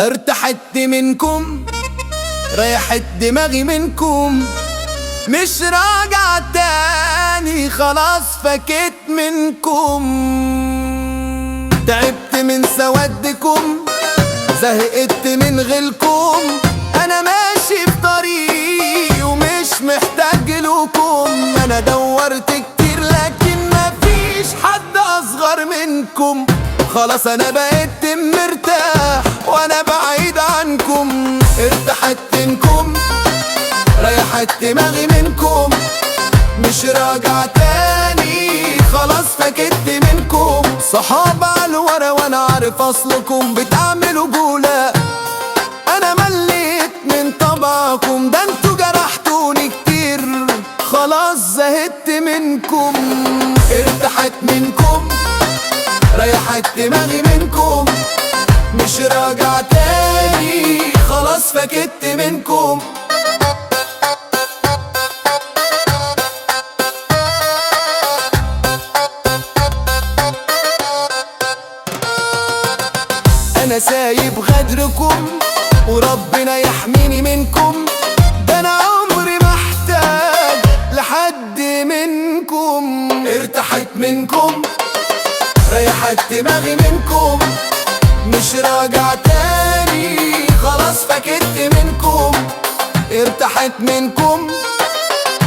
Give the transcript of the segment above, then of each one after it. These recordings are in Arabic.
ارتحت منكم، ريحت دماغي منكم، مش راجع تاني خلاص فكيت منكم. تعبت من سوادكم، زهقت من غلكم، انا ماشي في طريقي ومش محتاج لكم. انا دورت كتير لكن مفيش حد اصغر منكم. خلاص انا بقيت مرتاح وانا بعيد عنكم. ارتحت منكم، ريحت دماغي منكم، مش راجع تاني خلاص فكت منكم. صحاب عالورا وانا عارف اصلكم، بتعملوا جولة انا مليت من طبعكم. ده انتوا جرحتوني كتير خلاص زهقت منكم. ارتحت منكم، ريحت دماغي منكم، مش راجع تاني خلاص فكت منكم. انا سايب غدركم وربنا يحميني منكم. ده انا عمري ما احتاج لحد منكم. ارتحت منكم، ريحت دماغي منكم، مش راجع تاني خلاص فكت منكم. ارتحت منكم،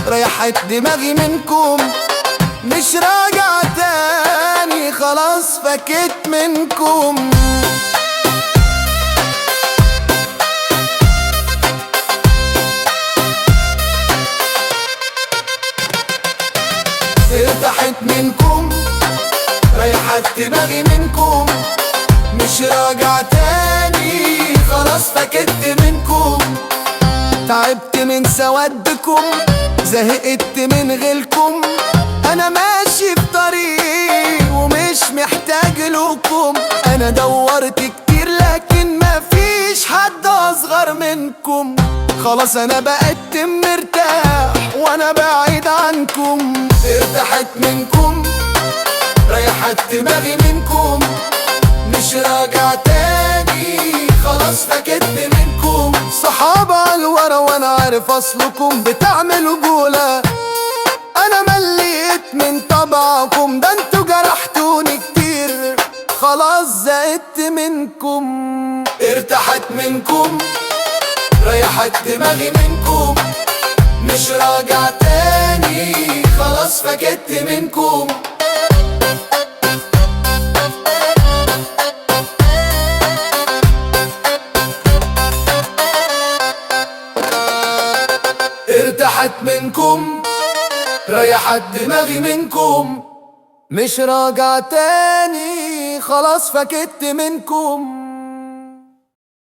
ريحت دماغي منكم، مش راجع تاني خلاص فكت منكم. ارتحت منكم، ريحت دماغي منكم، مش راجع تاني خلاص فكت منكم. تعبت من سوادكم، زهقت من غلكم، انا ماشي في طريق ومش محتاج لكم. انا دورت كتير لكن مفيش حد اصغر منكم. خلاص انا بقيت مرتاح وانا بعيد عنكم. ارتحت منكم، ريحت دماغي منكم، مش راجع تاني خلاص فكت منكم. صحاب عالورا وانا عارف اصلكم، بتعملوا جولة انا مليت من طبعكم. ده انتوا جرحتوني كتير خلاص زهقت منكم. ارتحت منكم، ريحت دماغي منكم، مش راجع تاني خلاص فكت منكم. ارتحت منكم، ريحت دماغي منكم، مش راجع تاني خلاص فكت منكم.